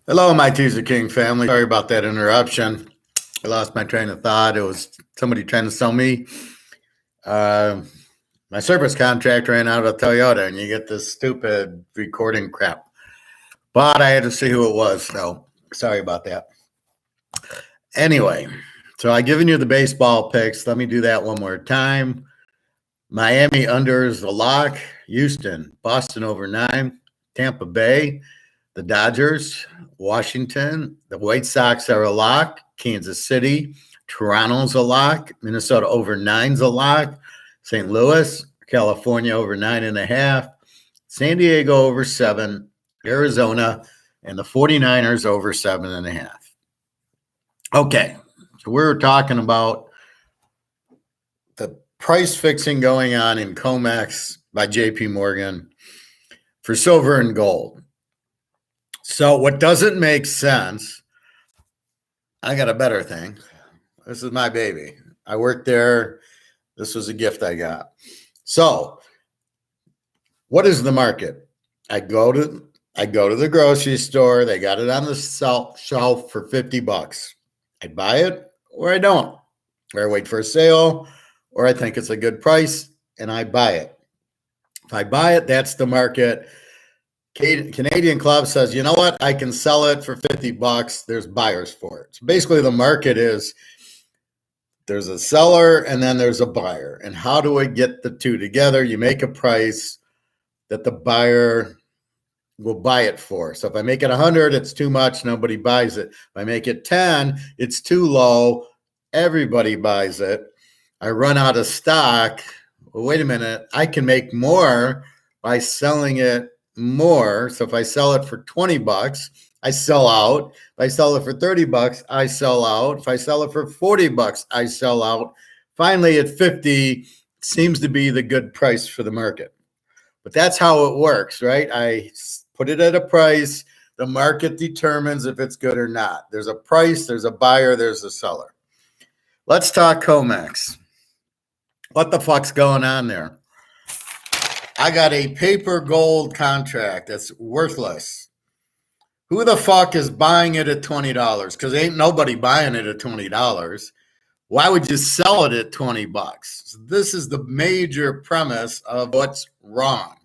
Hello, my Teaserking family. Sorry about that interruption. I lost my train of thought. It was somebody trying to sell me. Uh, my service contract ran out of Toyota, and you get this stupid recording crap. But I had to see who it was, so sorry about that. Anyway, so I've given you the baseball picks. Let me do that one more time. Miami unders a lock. Houston, Boston over 9. Tampa Bay, the Dodgers, Washington, the White Sox are a lock. Kansas City, Toronto's a lock. Minnesota over 9's a lock. St. Louis, California over 9.5. San Diego over 7. Arizona and the 49ers over 7.5. Okay, so we're talking about the price fixing going on in Comex by JP Morgan for silver and gold. So what doesn't make sense, I got a better thing. This is my baby. I worked there. This was a gift I got. So what is the market? I go to the grocery store. They got it on the shelf for $50. I buy it or I don't. Or I wait for a sale, or I think it's a good price and I buy it. If I buy it, that's the market. Canadian Club says, you know what? I can sell it for $50. There's buyers for it. So basically, the market is there's a seller and then there's a buyer. And how do I get the two together? You make a price that the buyer will buy it for. So if I make it 100, it's too much. Nobody buys it. If I make it 10, it's too low. Everybody buys it. I run out of stock. Well, wait a minute. I can make more by selling it more. So if I sell it for $20, I sell out. If I sell it for $30, I sell out. If I sell it for $40, I sell out. Finally, at 50, seems to be the good price for the market. But that's how it works, right? I put it at a price. The market determines if it's good or not. There's a price, there's a buyer, there's a seller. Let's talk Comex. What the fuck's going on there? I got a paper gold contract that's worthless. Who the fuck is buying it at $20? Because ain't nobody buying it at $20. Why would you sell it at $20? So this is the major premise of what's wrong.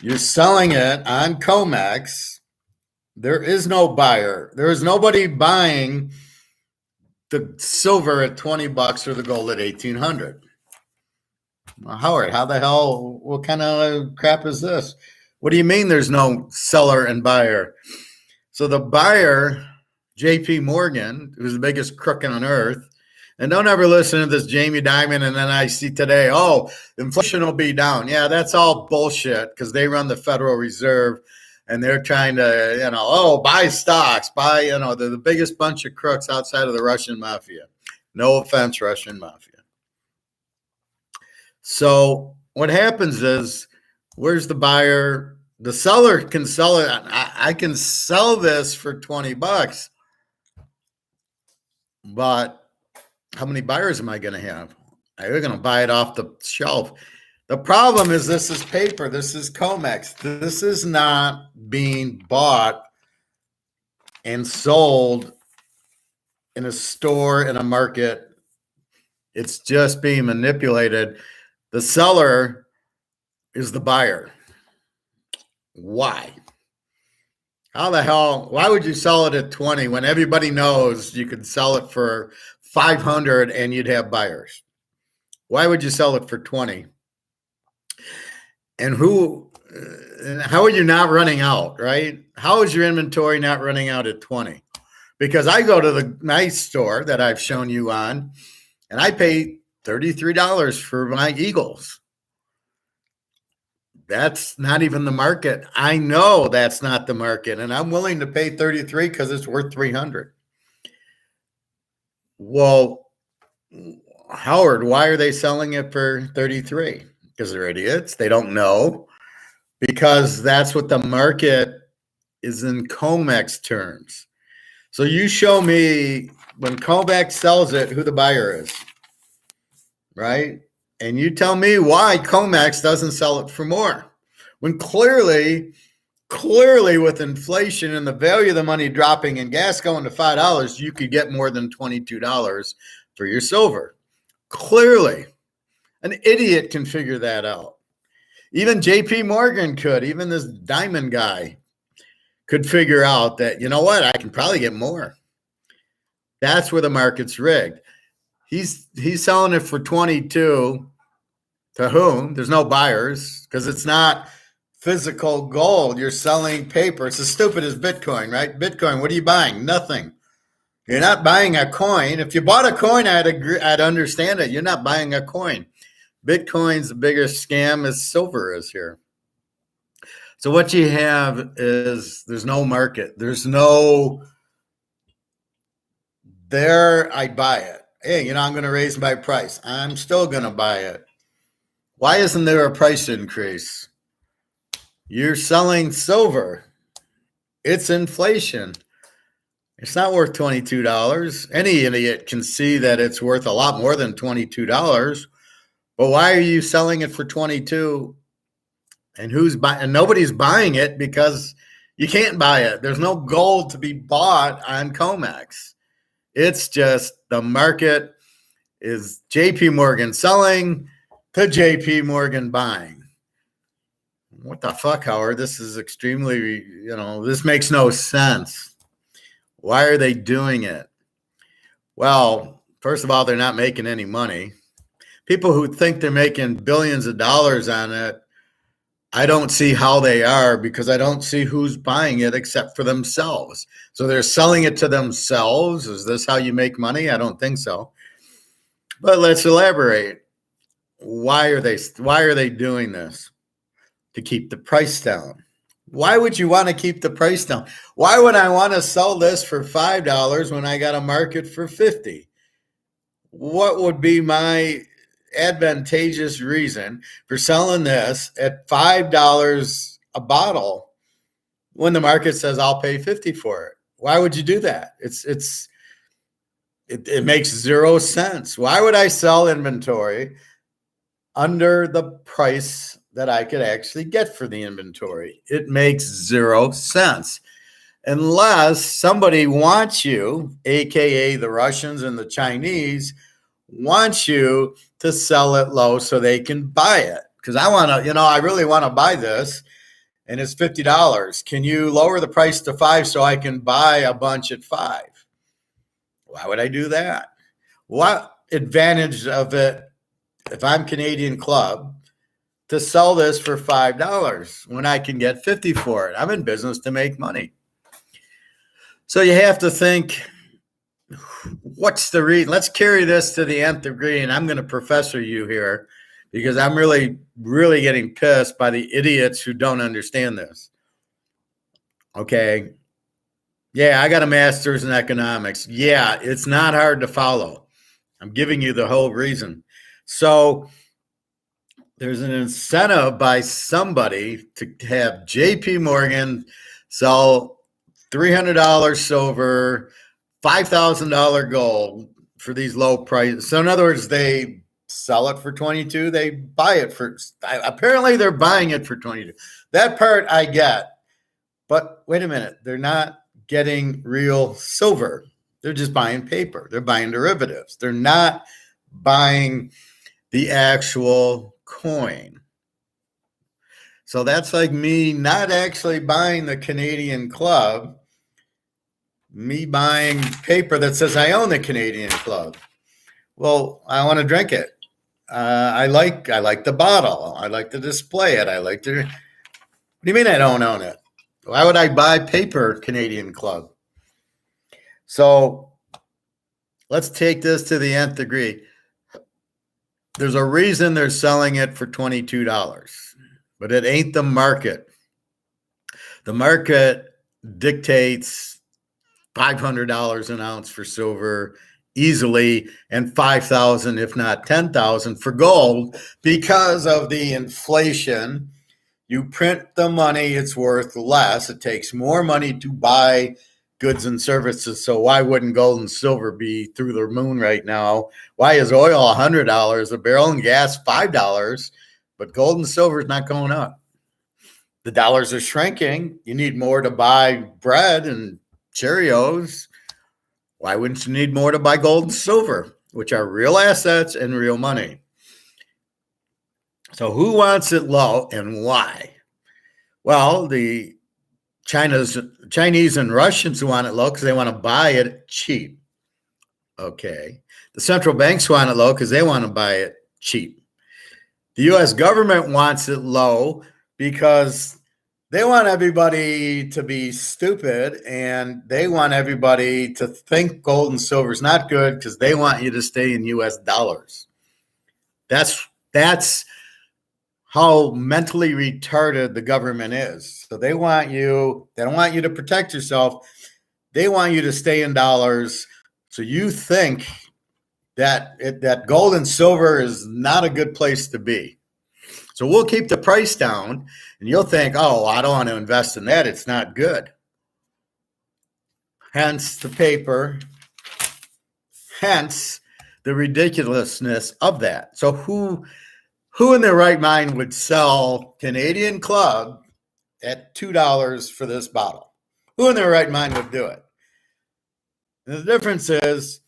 You're selling it on Comex. There is no buyer. There is nobody buying the silver at $20 or the gold at $1,800. Well, Howard, how the hell, what kind of crap is this? What do you mean there's no seller and buyer? So the buyer, JP Morgan, who's the biggest crook on earth, and don't ever listen to this Jamie Dimon and then I see today, oh, inflation will be down. Yeah, that's all bullshit because they run the Federal Reserve and they're trying to, buy stocks, they're the biggest bunch of crooks outside of the Russian mafia. No offense, Russian mafia. So what happens is, where's the buyer? The seller can sell it. I can sell this for $20, but how many buyers am I going to have? They're going to buy it off the shelf. The problem is this is paper. This is Comex. This is not being bought and sold in a store, in a market. It's just being manipulated. The seller is the buyer. Why? How the hell? Why would you sell it at 20 when everybody knows you could sell it for 500 and you'd have buyers? Why would you sell it for 20? And how are you not running out, right? How is your inventory not running out at 20? Because I go to the nice store that I've shown you on and I pay $33 for my Eagles. That's not even the market. I know that's not the market, and I'm willing to pay 33 because it's worth 300. Well, Howard, why are they selling it for 33? Because they're idiots. They don't know. Because that's what the market is in Comex terms. So you show me when Comex sells it, who the buyer is, right? And you tell me why Comex doesn't sell it for more. When clearly Clearly, with inflation and the value of the money dropping and gas going to $5, you could get more than $22 for your silver. Clearly, an idiot can figure that out. Even JP Morgan could, even this diamond guy could figure out that, you know what, I can probably get more. That's where the market's rigged. He's selling it for 22 to whom? There's no buyers because it's not physical gold. You're selling paper. It's as stupid as Bitcoin, right? Bitcoin, what are you buying? Nothing. You're not buying a coin. If you bought a coin, I'd understand it. You're not buying a coin. Bitcoin's the biggest scam as silver is here. So what you have is there's no market. There's no there, I'd buy it. Hey, I'm going to raise my price. I'm still going to buy it. Why isn't there a price increase? You're selling silver. It's inflation. It's not worth $22. Any idiot can see that it's worth a lot more than $22. But why are you selling it for 22? And who's buying? And nobody's buying it because you can't buy it. There's no gold to be bought on Comex. It's just the market is JP Morgan selling to JP Morgan buying. What the fuck, Howard? This is extremely, this makes no sense. Why are they doing it? Well, first of all, they're not making any money. People who think they're making billions of dollars on it, I don't see how they are because I don't see who's buying it except for themselves. So they're selling it to themselves. Is this how you make money? I don't think so. But let's elaborate. Why are they doing this? To keep the price down. Why would you want to keep the price down? Why would I want to sell this for $5 when I got a market for $50? What would be my advantageous reason for selling this at $5 a bottle when the market says I'll pay $50 for it? Why would you do that? It makes zero sense. Why would I sell inventory under the price that I could actually get for the inventory? It makes zero sense. Unless somebody wants you, AKA the Russians and the Chinese, wants you to sell it low so they can buy it. Because I really want to buy this and it's $50. Can you lower the price to $5 so I can buy a bunch at $5? Why would I do that? What advantage of it, if I'm Canadian Club, to sell this for $5 when I can get $50 for it? I'm in business to make money. So you have to think, what's the reason? Let's carry this to the nth degree, and I'm going to professor you here because I'm really, really getting pissed by the idiots who don't understand this. Okay. Yeah, I got a master's in economics. Yeah, it's not hard to follow. I'm giving you the whole reason. So there's an incentive by somebody to have JP Morgan sell $300 silver, $5,000 gold for these low prices. So in other words, they sell it for 22, they buy it for, apparently they're buying it for 22. That part I get. But wait a minute, they're not getting real silver. They're just buying paper. They're buying derivatives. They're not buying the actual coin. So that's like me not actually buying the Canadian Club, me buying paper that says I own the Canadian Club. Well, I want to drink it. I like the bottle. I like to display it. What do you mean I don't own it? Why would I buy paper Canadian Club? So let's take this to the nth degree. There's a reason they're selling it for $22, but it ain't the market. The market dictates $500 an ounce for silver easily and $5,000, if not $10,000 for gold because of the inflation. You print the money, it's worth less. It takes more money to buy goods and services. So why wouldn't gold and silver be through the moon right now? Why is oil $100 a barrel and gas $5, but gold and silver is not going up? The dollars are shrinking. You need more to buy bread and Cheerios. Why wouldn't you need more to buy gold and silver, which are real assets and real money? So who wants it low and why? Well, the Chinese and Russians want it low because they want to buy it cheap. Okay. The central banks want it low because they want to buy it cheap. The U.S. government wants it low because they want everybody to be stupid and they want everybody to think gold and silver is not good because they want you to stay in U.S. dollars. That's how mentally retarded the government is. So they don't want you to protect yourself. They want you to stay in dollars. So you think that gold and silver is not a good place to be. So we'll keep the price down and you'll think, oh, I don't want to invest in that. It's not good. Hence the paper, hence the ridiculousness of that. So who in their right mind would sell Canadian Club at $2 for this bottle? Who in their right mind would do it? And the difference is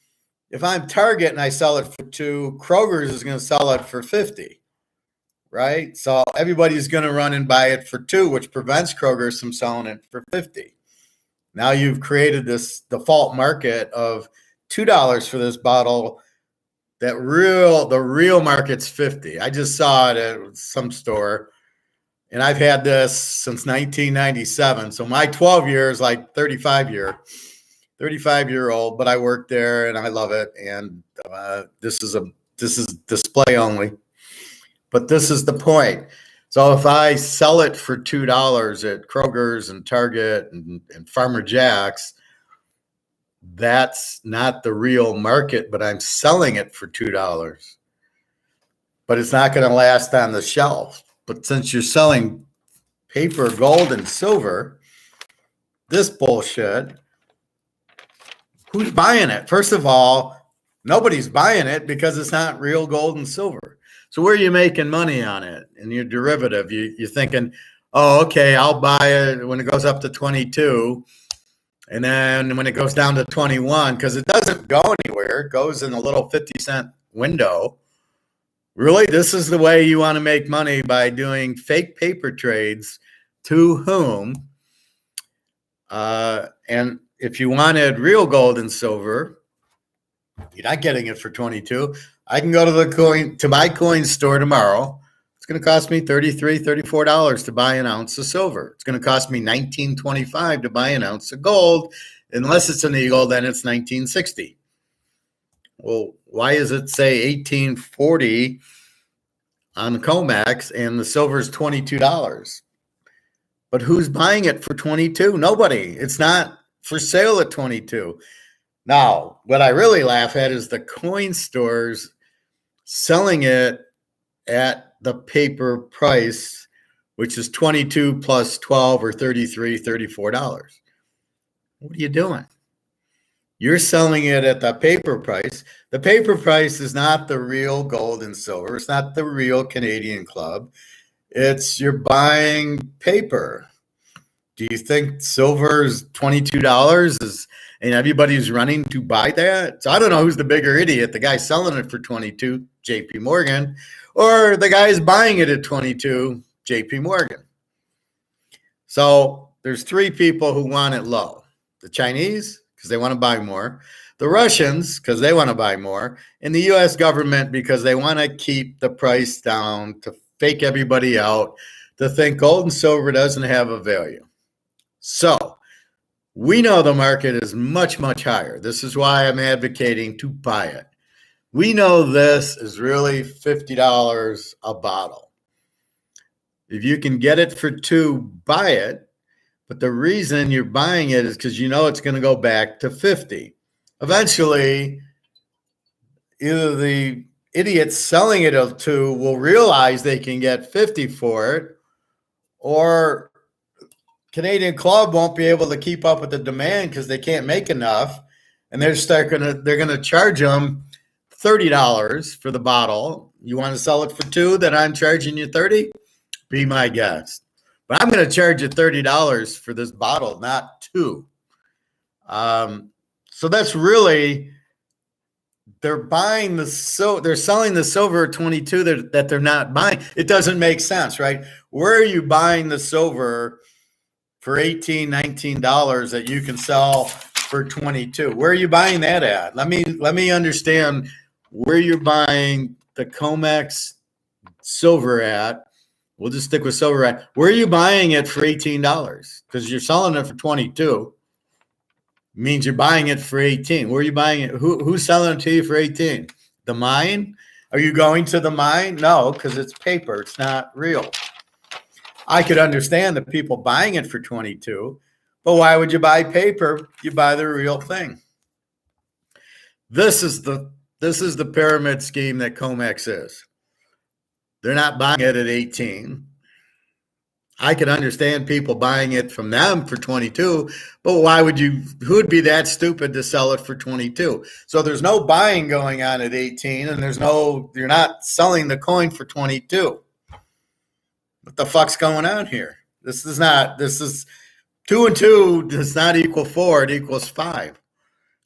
if I'm Target and I sell it for $2, Kroger's is going to sell it for $50, right? So everybody's going to run and buy it for $2, which prevents Kroger from selling it for $50. Now you've created this default market of $2 for this bottle. The real market's $50. I just saw it at some store, and I've had this since 1997. So my 12 years, like 35-year-old, but I work there and I love it. And this is display only, but this is the point. So if I sell it for $2 at Kroger's and Target and Farmer Jack's, that's not the real market, but I'm selling it for $2. But it's not going to last on the shelf. But since you're selling paper, gold, and silver, this bullshit, who's buying it? First of all, nobody's buying it because it's not real gold and silver. So where are you making money on it? And your derivative, you're thinking, oh, okay, I'll buy it when it goes up to 22. And then when it goes down to 21, because it doesn't go anywhere, it goes in a little 50-cent window. Really, this is the way you want to make money, by doing fake paper trades to whom? And if you wanted real gold and silver, you're not getting it for 22. I can go to my coin store tomorrow. It's going to cost me $33, $34 to buy an ounce of silver. It's going to cost me $19.25 to buy an ounce of gold. Unless it's an eagle, then it's $19.60. Well, why does it say $18.40 on the Comex and the silver is $22? But who's buying it for 22? Nobody. It's not for sale at 22. Now, what I really laugh at is the coin stores selling it at the paper price, which is 22 plus 12 or $33, $34. What are you doing? You're selling it at the paper price. The paper price is not the real gold and silver. It's not the real Canadian Club. You're buying paper. Do you think silver is $22 and everybody's running to buy that? So I don't know who's the bigger idiot, the guy selling it for 22, JP Morgan, or the guy's buying it at 22, JP Morgan. So there's three people who want it low. The Chinese, because they want to buy more. The Russians, because they want to buy more. And the U.S. government, because they want to keep the price down, to fake everybody out, to think gold and silver doesn't have a value. So we know the market is much, much higher. This is why I'm advocating to buy it. We know this is really $50 a bottle. If you can get it for $2, buy it. But the reason you're buying it is because you know it's going to go back to 50. Eventually, either the idiots selling it at 2 will realize they can get 50 for it, or Canadian Club won't be able to keep up with the demand because they can't make enough, and they're going to charge them $30 for the bottle. You want to sell it for $2, then I'm charging you $30? Be my guest. but I'm going to charge you $30 for this bottle, not two. So that's really, they're buying they're selling the silver at 22 that they're not buying. It doesn't make sense, right? Where are you buying the silver for $18, $19 that you can sell for 22? Where are you buying that at? Let me understand where you're buying the Comex silver at. We'll just stick with silver at. Where are you buying it for $18? Because you're selling it for 22. Means you're buying it for 18. Where are you buying it? Who's selling it to you for 18? The mine? Are you going to the mine? No, because it's paper. It's not real. I could understand the people buying it for 22, but why would you buy paper? You buy the real thing. This is the pyramid scheme that Comex is. They're not buying it at 18. I could understand people buying it from them for 22, but who would be that stupid to sell it for 22? So there's no buying going on at 18, and you're not selling the coin for 22. What the fuck's going on here? This is 2 and 2 does not equal 4, it equals 5,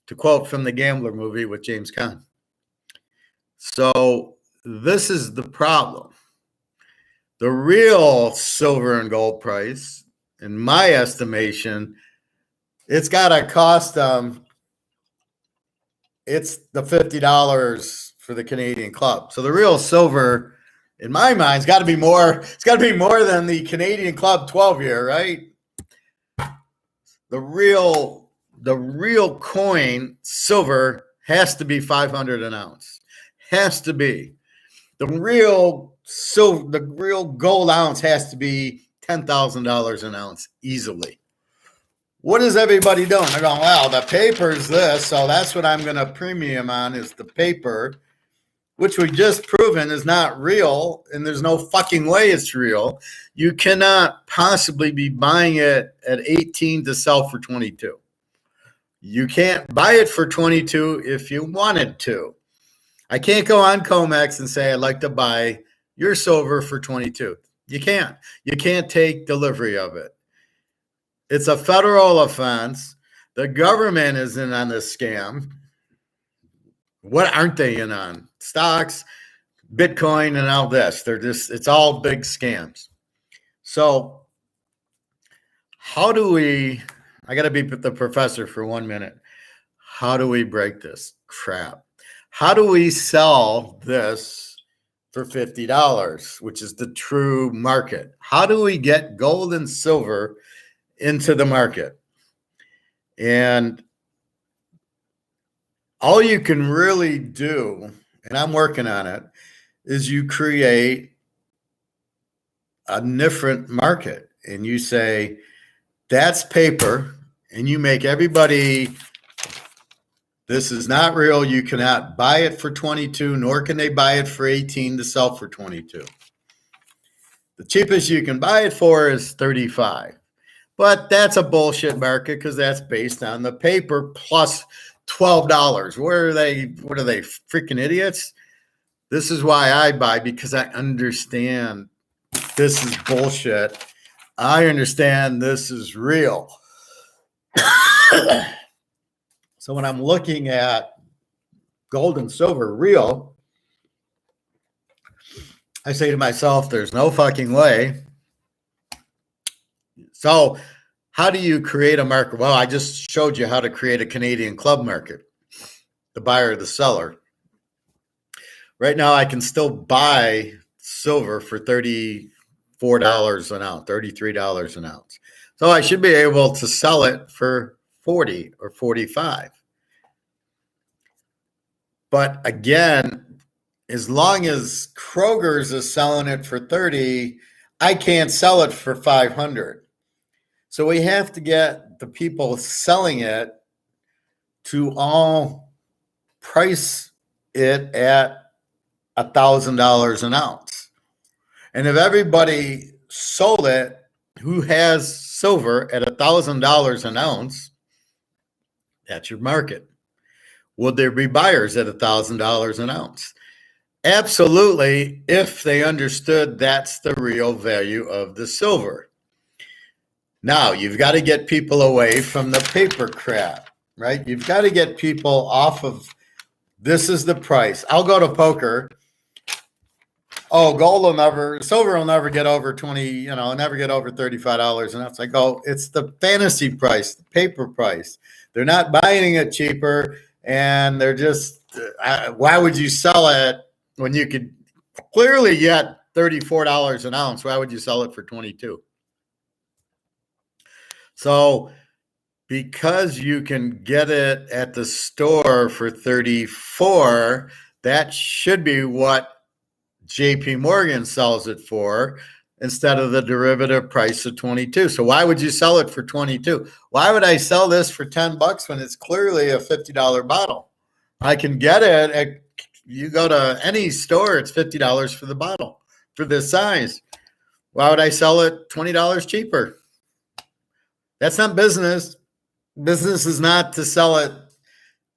to quote from the Gambler movie with James Caan. So this is the problem. The real silver and gold price, in my estimation, it's got to cost it's the $50 for the Canadian club. So the real silver, in my mind, has got to be more. It's got to be more than the Canadian club 12-year, right? The real coin silver has to be 500 an ounce. Has to be. The real gold ounce has to be $10,000 an ounce easily. What is everybody doing? They're going, well, the paper's this, so that's what I'm going to premium on is the paper, which we just proven is not real, and there's no fucking way it's real. You cannot possibly be buying it at 18 to sell for 22. You can't buy it for 22 if you wanted to. I can't go on Comex and say I'd like to buy your silver for 22. You can't. You can't take delivery of it. It's a federal offense. The government is in on this scam. What aren't they in on? Stocks, Bitcoin, and all this. It's all big scams. So I got to be the professor for 1 minute. How do we break this crap? How do we sell this for $50, which is the true market? How do we get gold and silver into the market? And all you can really do, and I'm working on it, is you create a different market. And you say, that's paper, and you make everybody, this is not real. You cannot buy it for 22, nor can they buy it for 18 to sell for 22. The cheapest you can buy it for is 35. But that's a bullshit market because that's based on the paper plus $12. What are they, freaking idiots? This is why I buy, because I understand this is bullshit. I understand this is real. So when I'm looking at gold and silver real, I say to myself, there's no fucking way. So how do you create a market? Well, I just showed you how to create a Canadian club market, the buyer, the seller. Right now, I can still buy silver for $34 an ounce, $33 an ounce. So I should be able to sell it for 40 or 45. But again, as long as Kroger's is selling it for 30, I can't sell it for 500. So we have to get the people selling it to all price it at $1,000 an ounce. And if everybody sold it who has silver at $1,000 an ounce, that's your market. Would there be buyers at $1,000 an ounce? Absolutely, if they understood that's the real value of the silver. Now, you've got to get people away from the paper crap, right? You've got to get people off of this is the price. I'll go to poker. Oh, silver will never get over 20, never get over $35. And that's like, oh, it's the fantasy price, the paper price. They're not buying it cheaper. And they're just, why would you sell it when you could clearly get $34 an ounce? Why would you sell it for 22? So because you can get it at the store for 34, that should be what JP Morgan sells it for instead of the derivative price of 22. So why would you sell it for 22? Why would I sell this for $10 when it's clearly a $50 bottle? I can get it at, you go to any store, it's $50 for the bottle for this size. Why would I sell it $20 cheaper? That's not business. Business is not to sell it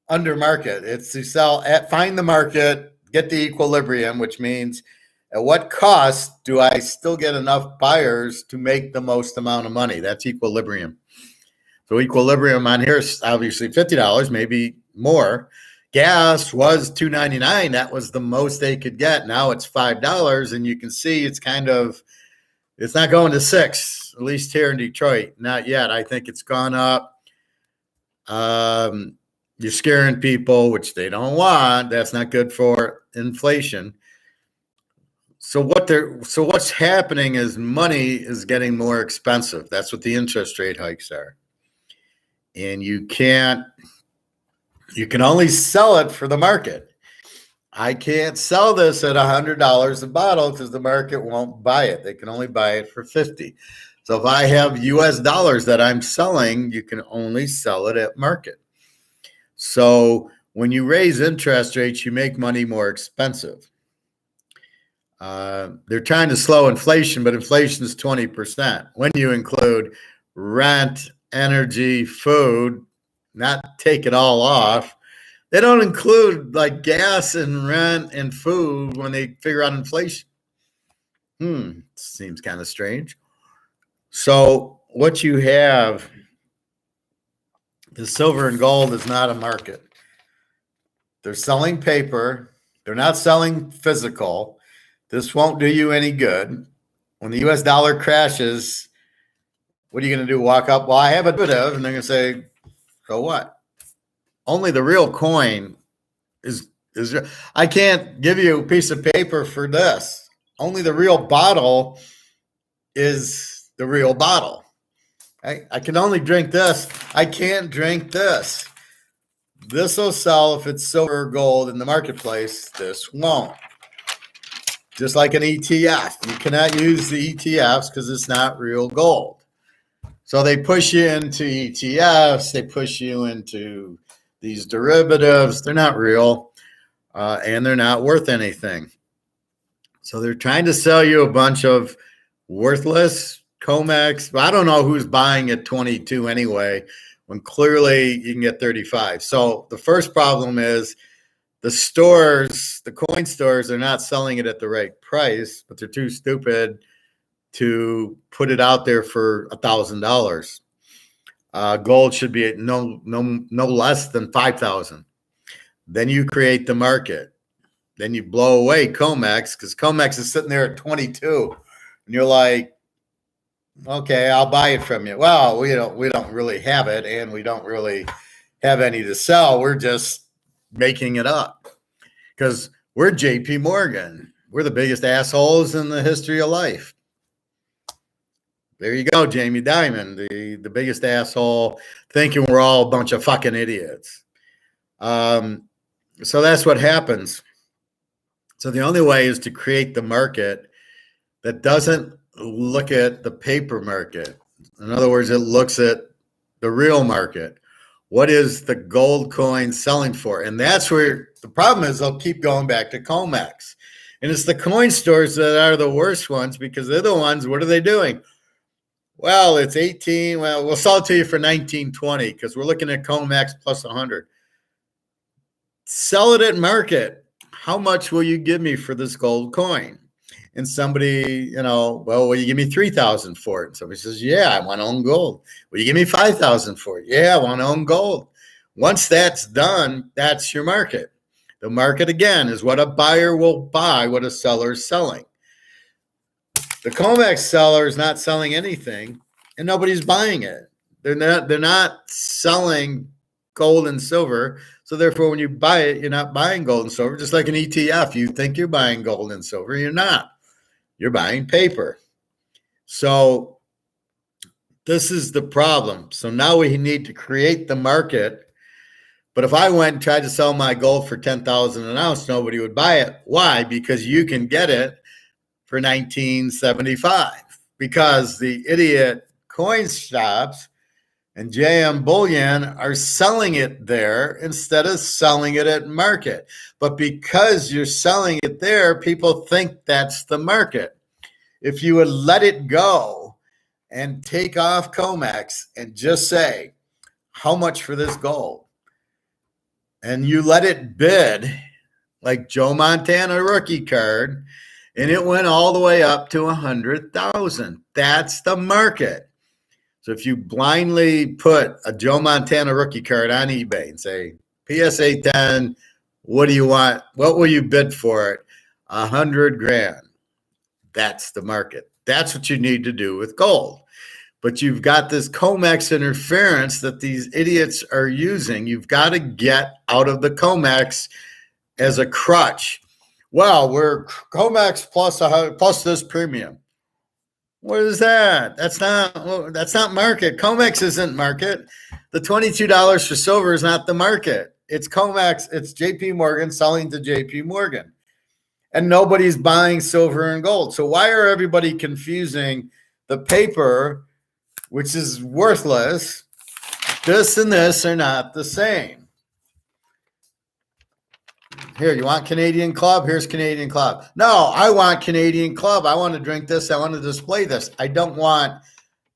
under market. It's to sell at, find the market, get the equilibrium, which means at what cost do I still get enough buyers to make the most amount of money? That's equilibrium. So equilibrium on here is obviously $50, maybe more. Gas was $2.99. That was the most they could get. Now it's $5, and you can see it's not going to $6, at least here in Detroit. Not yet. I think it's gone up. You're scaring people, which they don't want. That's not good for inflation. So what's happening is money is getting more expensive. That's what the interest rate hikes are. And you can only sell it for the market. I can't sell this at $100 a bottle because the market won't buy it. They can only buy it for 50. So if I have US dollars that I'm selling, you can only sell it at market. So when you raise interest rates, you make money more expensive. They're trying to slow inflation, but inflation is 20%. When you include rent, energy, food, not take it all off, they don't include like gas and rent and food when they figure out inflation. Seems kind of strange. So what you have, the silver and gold is not a market. They're selling paper. They're not selling physical. This won't do you any good. When the US dollar crashes, what are you going to do? Walk up? Well, I have a derivative, and they're going to say, so what? Only the real coin is I can't give you a piece of paper for this. Only the real bottle is the real bottle. I can only drink this. I can't drink this. This will sell if it's silver or gold in the marketplace. This won't. Just like an ETF. You cannot use the ETFs because it's not real gold. So they push you into ETFs. They push you into these derivatives. They're not real, and they're not worth anything. So they're trying to sell you a bunch of worthless Comex. I don't know who's buying at 22 anyway, when clearly you can get 35. So the first problem is the stores, the coin stores, are not selling it at the right price, but they're too stupid to put it out there for $1,000. Gold should be at no less than 5,000. Then you create the market. Then you blow away Comex because Comex is sitting there at 22, and you're like, okay, I'll buy it from you. Well, we don't really have it, and we don't really have any to sell. We're just making it up because we're JP Morgan. We're the biggest assholes in the history of life. There you go, Jamie Dimon, the biggest asshole, thinking we're all a bunch of fucking idiots. So that's what happens. So the only way is to create the market that doesn't look at the paper market. In other words, it looks at the real market. What is the gold coin selling for? And that's where the problem is. They'll keep going back to Comex. And it's the coin stores that are the worst ones because they're the ones, what are they doing? Well, it's 18. Well, we'll sell it to you for 19.20 because we're looking at Comex plus 100. Sell it at market. How much will you give me for this gold coin? and somebody, well, will you give me 3,000 for it? And somebody says, yeah, I want to own gold. Will you give me 5,000 for it? Yeah, I want to own gold. Once that's done, that's your market. The market, again, is what a buyer will buy, what a seller is selling. The Comex seller is not selling anything, and nobody's buying it. They're not selling gold and silver. So therefore, when you buy it, you're not buying gold and silver. Just like an ETF, you think you're buying gold and silver. You're not. You're buying paper. So this is the problem. So now we need to create the market. But if I went and tried to sell my gold for 10,000 an ounce, nobody would buy it. Why? Because you can get it for 1975. Because the idiot coin shops and JM Bullion are selling it there instead of selling it at market. But because you're selling it there, people think that's the market. If you would let it go and take off Comex and just say, how much for this gold? And you let it bid like Joe Montana rookie card, and it went all the way up to 100,000. That's the market. So if you blindly put a Joe Montana rookie card on eBay and say, PSA 10, what do you want? What will you bid for it? 100 grand. That's the market. That's what you need to do with gold. But you've got this Comex interference that these idiots are using. You've got to get out of the Comex as a crutch. Well, we're Comex plus this premium. What is that? That's not market. Comex isn't market. The $22 for silver is not the market. It's Comex. It's JP Morgan selling to JP Morgan. And nobody's buying silver and gold. So why are everybody confusing the paper, which is worthless? This and this are not the same. Here, you want Canadian Club? Here's Canadian Club. No, I want Canadian Club. I want to drink this. I want to display this. I don't want a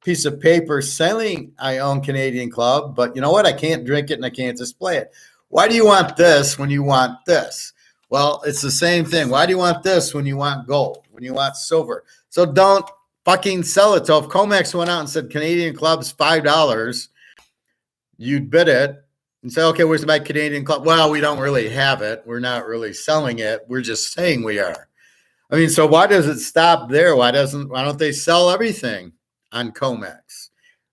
piece of paper saying I own Canadian Club, but you know what? I can't drink it and I can't display it. Why do you want this when you want this? Well, it's the same thing. Why do you want this when you want gold, when you want silver? So don't fucking sell it. So if Comex went out and said Canadian Club's $5, you'd bid it and say, okay, where's my Canadian Club? Well, we don't really have it. We're not really selling it. We're just saying we are. I mean, so why does it stop there? Why don't they sell everything on Comex?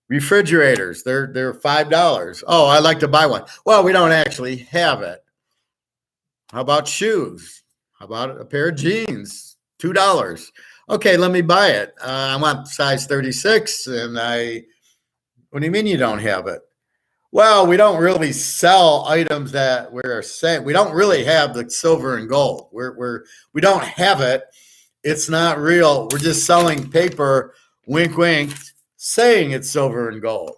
Refrigerators, they're $5. Oh, I'd like to buy one. Well, we don't actually have it. How about shoes? How about a pair of jeans? $2. Okay, let me buy it. I want size 36, and what do you mean you don't have it? Well, we don't really sell items that we're saying. We don't really have the silver and gold. We don't have it. It's not real. We're just selling paper, wink, wink, saying it's silver and gold.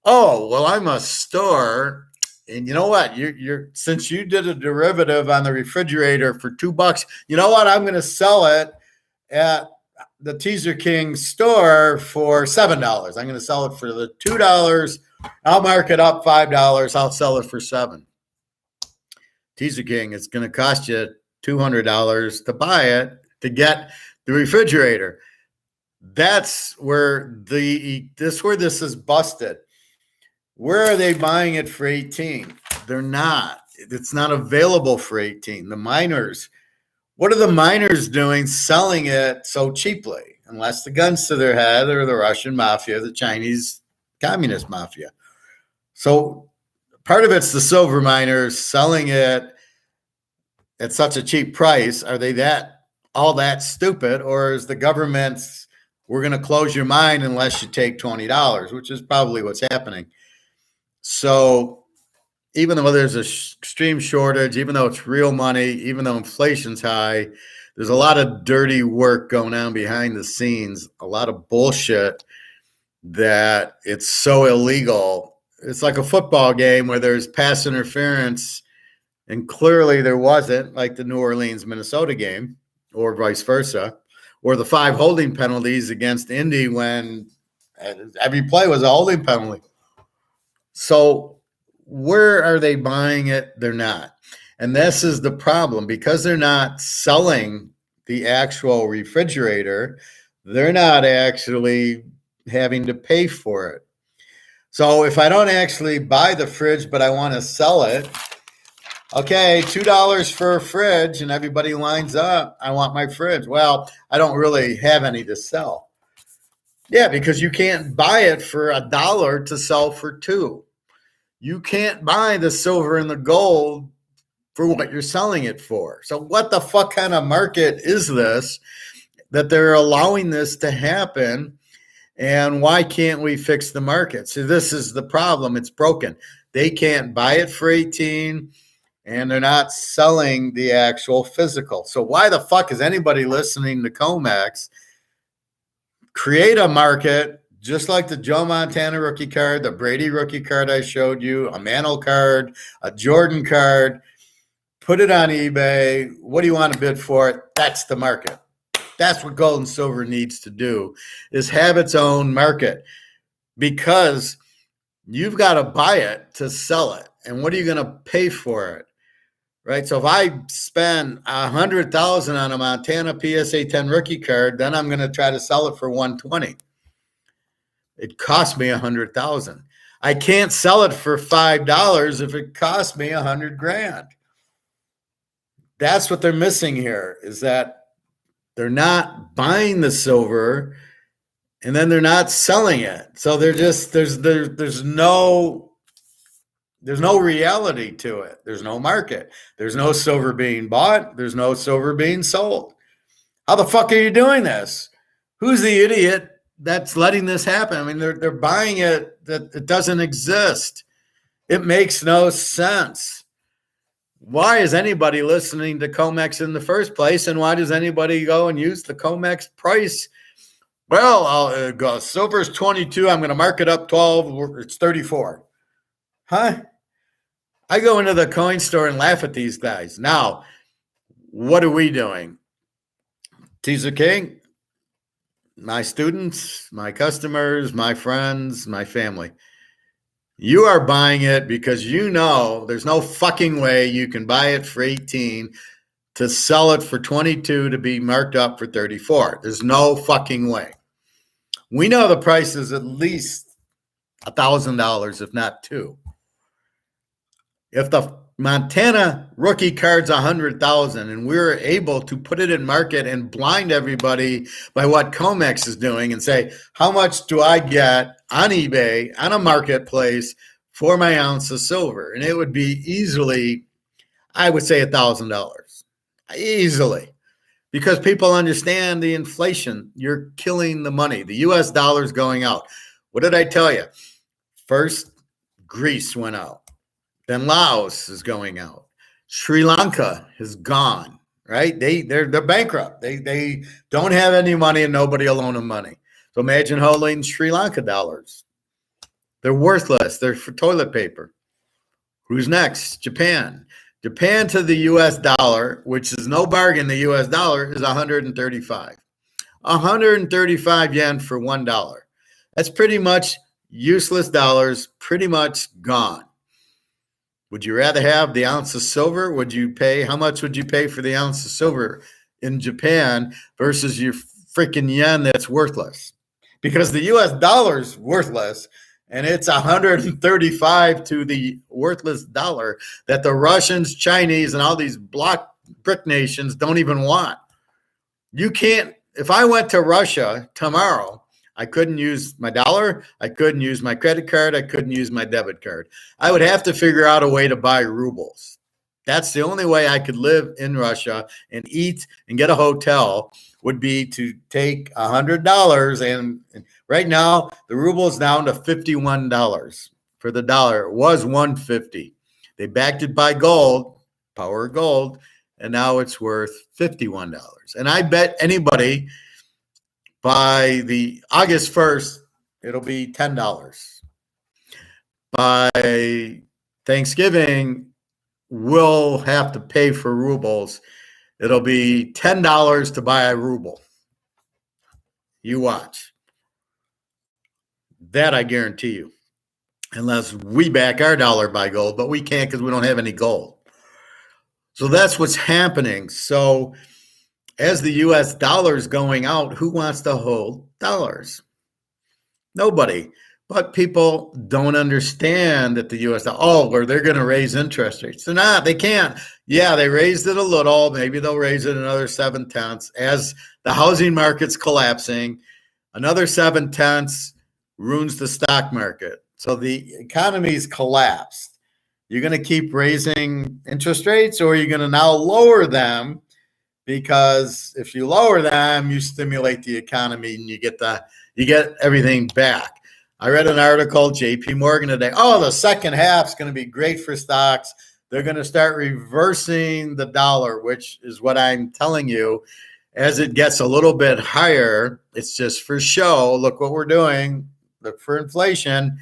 Oh, well, I'm a store. And you know what? You're since you did a derivative on the refrigerator for $2, you know what? I'm going to sell it at the Teaserking store for $7. I'm going to sell it for the $2. I'll mark it up $5. I'll sell it for $7. Teaserking, it's going to cost you $200 to buy it to get the refrigerator. That's where this is busted. Where are they buying it for 18? They're not. It's not available for 18. The miners, what are the miners doing selling it so cheaply? Unless the guns to their head or the Russian mafia, the Chinese communist mafia. So part of it's the silver miners selling it at such a cheap price. Are they all that stupid? Or is the government's, we're going to close your mine unless you take $20, which is probably what's happening. So even though there's an extreme shortage, even though it's real money, even though inflation's high, there's a lot of dirty work going on behind the scenes, a lot of bullshit that it's so illegal. It's like a football game where there's pass interference, and clearly there wasn't, like the New Orleans, Minnesota game, or vice versa, or the 5 holding penalties against Indy when every play was a holding penalty. So where are they buying it? They're not. And this is the problem. Because they're not selling the actual refrigerator, they're not actually having to pay for it. So if I don't actually buy the fridge, but I want to sell it, okay, $2 for a fridge, and everybody lines up. I want my fridge. Well, I don't really have any to sell. Yeah, because you can't buy it for $1 to sell for $2. You can't buy the silver and the gold for what you're selling it for. So what the fuck kind of market is this that they're allowing this to happen? And why can't we fix the market? So this is the problem. It's broken. They can't buy it for 18 and they're not selling the actual physical. So why the fuck is anybody listening to Comex create a market just like the Joe Montana rookie card, the Brady rookie card I showed you, a Mantle card, a Jordan card, put it on eBay. What do you want to bid for it? That's the market. That's what gold and silver needs to do, is have its own market, because you've got to buy it to sell it. And what are you going to pay for it? Right. So if I spend $100,000 on a Montana PSA 10 rookie card, then I'm going to try to sell it for 120. It cost me $100,000. I can't sell it for $5 if it costs me $100,000. That's what they're missing here, is that they're not buying the silver and then they're not selling it. So they're just there's no reality to it. There's no market. There's no silver being bought. There's no silver being sold. How the fuck are you doing this? Who's the idiot that's letting this happen? I mean, they're buying it that it doesn't exist. It makes no sense. Why is anybody listening to Comex in the first place? And why does anybody go and use the Comex price? Well, I'll go silver's 22. I'm going to mark it up 12. It's 34. Huh? I go into the coin store and laugh at these guys. Now, what are we doing? Teaserking, my students, my customers, my friends, my family. You are buying it because you know there's no fucking way you can buy it for 18 to sell it for 22 to be marked up for 34. There's no fucking way. We know the price is at least $1,000, if not $2,000. If the Montana rookie card's $100,000 and we're able to put it in market and blind everybody by what Comex is doing and say, how much do I get on eBay, on a marketplace, for my ounce of silver? And it would be easily, I would say, $1,000. Easily. Because people understand the inflation. You're killing the money. The US dollar is going out. What did I tell you? First, Greece went out. Then Laos is going out. Sri Lanka is gone, right? They're bankrupt. They don't have any money and nobody will loan them money. So imagine holding Sri Lanka dollars. They're worthless. They're for toilet paper. Who's next? Japan. Japan to the US dollar, which is no bargain, the US dollar is 135. 135 yen for $1. That's pretty much useless dollars, pretty much gone. Would you rather have the ounce of silver? How much would you pay for the ounce of silver in Japan versus your freaking yen that's worthless? Because the US dollar is worthless and it's 135 to the worthless dollar that the Russians, Chinese, and all these brick nations don't even want. You can't, if I went to Russia tomorrow, I couldn't use my dollar. I couldn't use my credit card. I couldn't use my debit card. I would have to figure out a way to buy rubles. That's the only way I could live in Russia and eat and get a hotel, would be to take $100. And right now, the ruble is down to $51 for the dollar. It was $150. They backed it by gold, power of gold, and now it's worth $51. And I bet anybody by the August 1st, it'll be $10. By Thanksgiving, we'll have to pay for rubles. It'll be $10 to buy a ruble. You watch. That I guarantee you. Unless we back our dollar by gold, but we can't because we don't have any gold. So that's what's happening. So as the US dollar is going out, who wants to hold dollars? Nobody. But people don't understand that the US, where they're going to raise interest rates. They're not. They can't. Yeah, they raised it a little. Maybe they'll raise it another 7/10 as the housing market's collapsing. Another 7/10 ruins the stock market. So the economy's collapsed. You're going to keep raising interest rates, or you're going to now lower them, because if you lower them, you stimulate the economy and you get everything back. I read an article, JP Morgan today. Oh, the second half is going to be great for stocks. They're going to start reversing the dollar, which is what I'm telling you. As it gets a little bit higher, it's just for show. Look what we're doing. Look for inflation.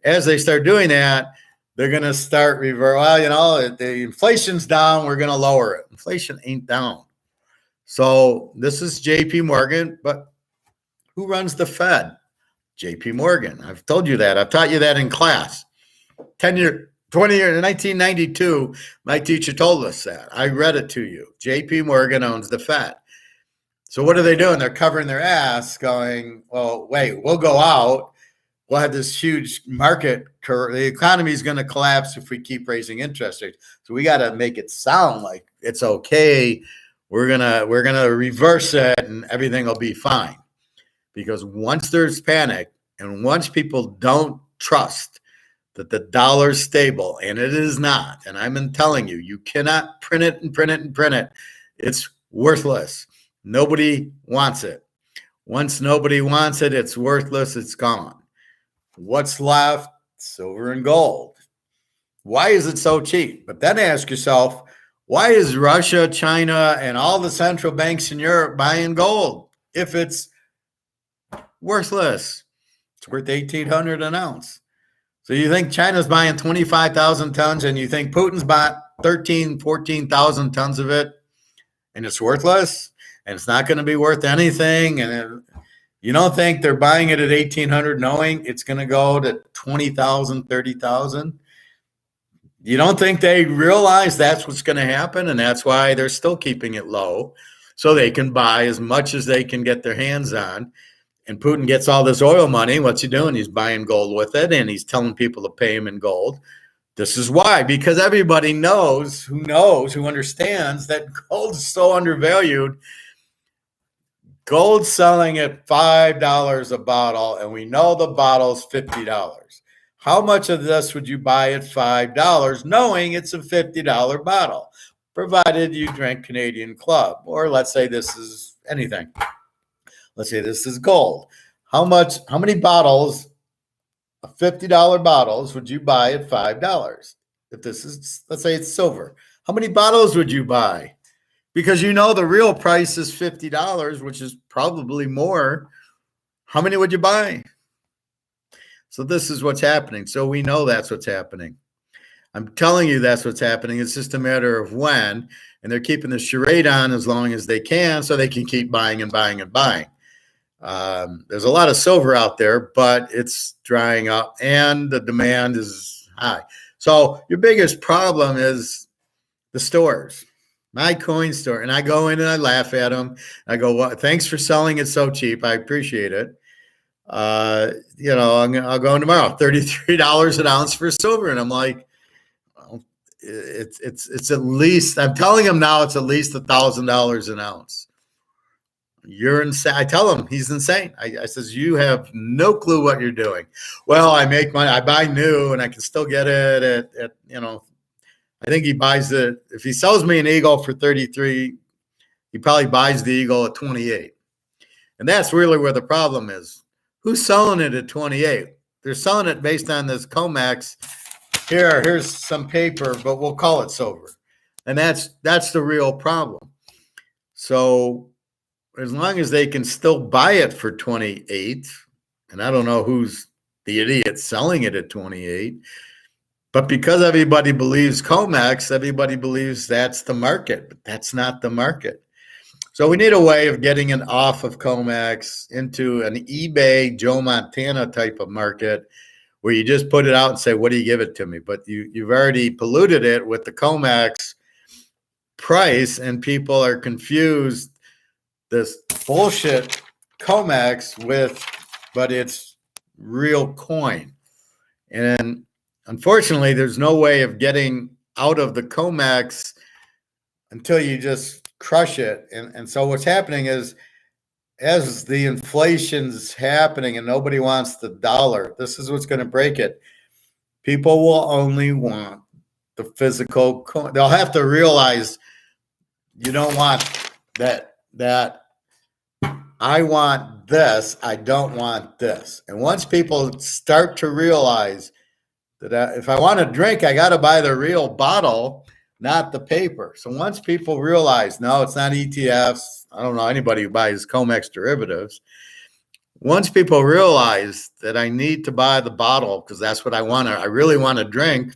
As they start doing that, they're going to start reverse. Well, the inflation's down. We're going to lower it. Inflation ain't down. So this is JP Morgan, but who runs the Fed? JP Morgan. I've told you that. I've taught you that in class. 20 years, in 1992, my teacher told us that. I read it to you. JP Morgan owns the Fed. So what are they doing? They're covering their ass going, well, wait, we'll go out. We'll have this huge market curve. The economy is going to collapse if we keep raising interest rates. So we got to make it sound like it's okay. We're gonna reverse it and everything will be fine. Because once there's panic and once people don't trust that the dollar's stable, and it is not, and I've been telling you, you cannot print it and print it and print it. It's worthless. Nobody wants it. Once nobody wants it, it's worthless. It's gone. What's left? Silver and gold. Why is it so cheap? But then ask yourself, why is Russia, China, and all the central banks in Europe buying gold if it's worthless? It's worth $1,800 an ounce. So you think China's buying 25,000 tons and you think Putin's bought 14,000 tons of it and it's worthless and it's not going to be worth anything, and you don't think they're buying it at 1,800 knowing it's going to go to 20,000, 30,000? You don't think they realize that's what's going to happen, and that's why they're still keeping it low so they can buy as much as they can get their hands on. And Putin gets all this oil money. What's he doing? He's buying gold with it, and he's telling people to pay him in gold. This is why, because everybody who understands that gold is so undervalued. Gold's selling at $5 a bottle, and we know the bottle's $50. How much of this would you buy at $5 knowing it's a $50 bottle, provided you drink Canadian Club? Or let's say this is anything. Let's say this is gold. How many bottles, $50 bottles, would you buy at $5? If this is, let's say it's silver, how many bottles would you buy? Because you know the real price is $50, which is probably more. How many would you buy? So this is what's happening. So we know that's what's happening. I'm telling you that's what's happening. It's just a matter of when. And they're keeping the charade on as long as they can so they can keep buying and buying and buying. There's a lot of silver out there, but it's drying up and the demand is high. So your biggest problem is the stores. My coin store. And I go in and I laugh at them. I go, well, thanks for selling it so cheap. I appreciate it. I'll go in tomorrow, $33 an ounce for silver. And I'm like, well, it's at least, I'm telling him now, it's at least $1,000 an ounce. You're insane. I tell him he's insane. I says, you have no clue what you're doing. Well, I make money. I buy new and I can still get it at I think he buys it. If he sells me an eagle for 33, he probably buys the eagle at 28. And that's really where the problem is. Who's selling it at 28? They're selling it based on this Comex. Here's some paper, but we'll call it silver. And that's the real problem. So as long as they can still buy it for 28, and I don't know who's the idiot selling it at 28, but because everybody believes Comex, everybody believes that's the market, but that's not the market. So we need a way of getting it off of Comex into an eBay Joe Montana type of market where you just put it out and say, what do you give it to me? But you've already polluted it with the Comex price, and people are confused this bullshit Comex but it's real coin. And unfortunately, there's no way of getting out of the Comex until you just crush it. And so what's happening is, as the inflation's happening and nobody wants the dollar, this is what's going to break it. People will only want the physical coin. They'll have to realize you don't want that I want this, I don't want this. And once people start to realize that if I want a drink, I got to buy the real bottle, not the paper. So once people realize, no, it's not ETFs. I don't know anybody who buys Comex derivatives. Once people realize that I need to buy the bottle because that's what I really want to drink,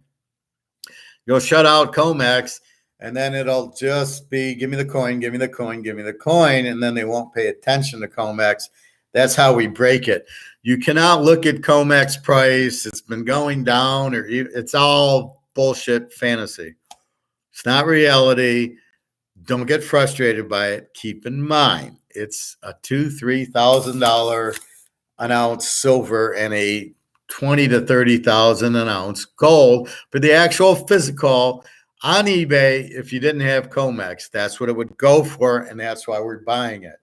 you'll shut out Comex, and then it'll just be, give me the coin, give me the coin, give me the coin, and then they won't pay attention to Comex. That's how we break it. You cannot look at Comex price. It's been going down, or it's all bullshit fantasy. It's not reality. Don't get frustrated by it. Keep in mind, it's a $2,000-$3,000 an ounce silver and a 20 to 30,000 an ounce gold for the actual physical on eBay. If you didn't have Comex, that's what it would go for, and that's why we're buying it.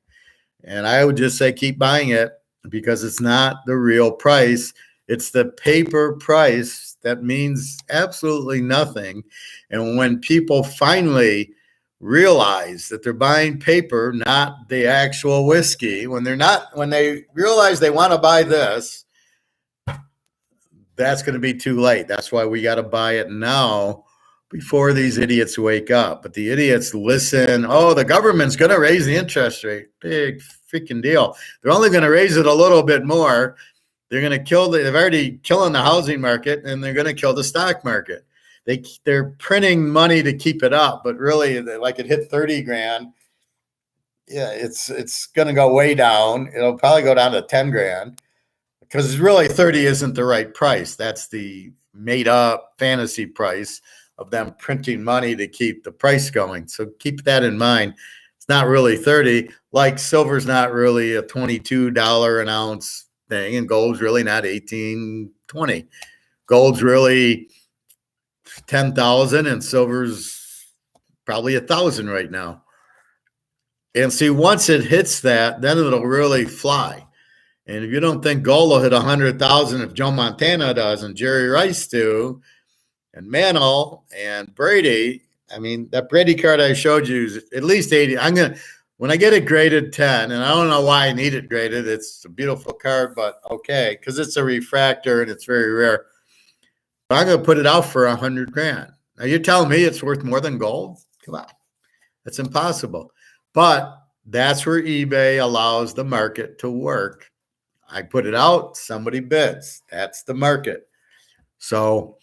And I would just say keep buying it because it's not the real price. It's the paper price that means absolutely nothing. And when people finally realize that they're buying paper, not the actual whiskey, when they realize they want to buy this, that's going to be too late. That's why we got to buy it now before these idiots wake up. But the idiots listen. Oh, the government's going to raise the interest rate. Big freaking deal. They're only going to raise it a little bit more. They're going to they've already killing the housing market, and they're going to kill the stock market. They're printing money to keep it up, but really, like it hit 30 grand. Yeah, it's going to go way down. It'll probably go down to 10 grand. Because really 30 isn't the right price. That's the made up fantasy price of them printing money to keep the price going. So keep that in mind. It's not really 30. Like silver's not really a $22 an ounce thing, and gold's really not 18, 20. Gold's really 10,000 and silver's probably 1,000 right now. And see, once it hits that, then it'll really fly. And if you don't think gold will hit 100,000, if Joe Montana does, and Jerry Rice do, and Mantle and Brady, I mean, that Brady card I showed you is at least 80. When I get it graded 10, and I don't know why I need it graded. It's a beautiful card, but okay, because it's a refractor and it's very rare. But I'm going to put it out for 100 grand. Now you're telling me it's worth more than gold? Come on, that's impossible. But that's where eBay allows the market to work. I put it out, somebody bids. That's the market. So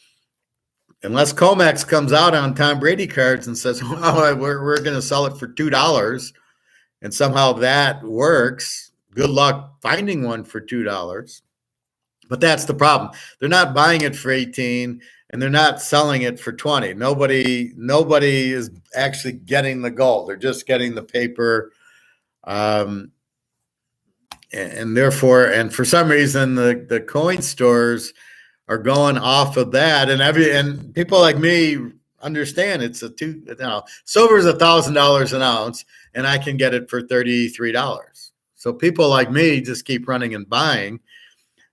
unless Comex comes out on Tom Brady cards and says, oh, we're going to sell it for $2, and somehow that works, good luck finding one for $2. But that's the problem. They're not buying it for 18, and they're not selling it for 20. Nobody is actually getting the gold. They're just getting the paper. And therefore, and for some reason, the coin stores are going off of that, and people like me understand it's silver is $1,000 an ounce, and I can get it for $33. So people like me just keep running and buying.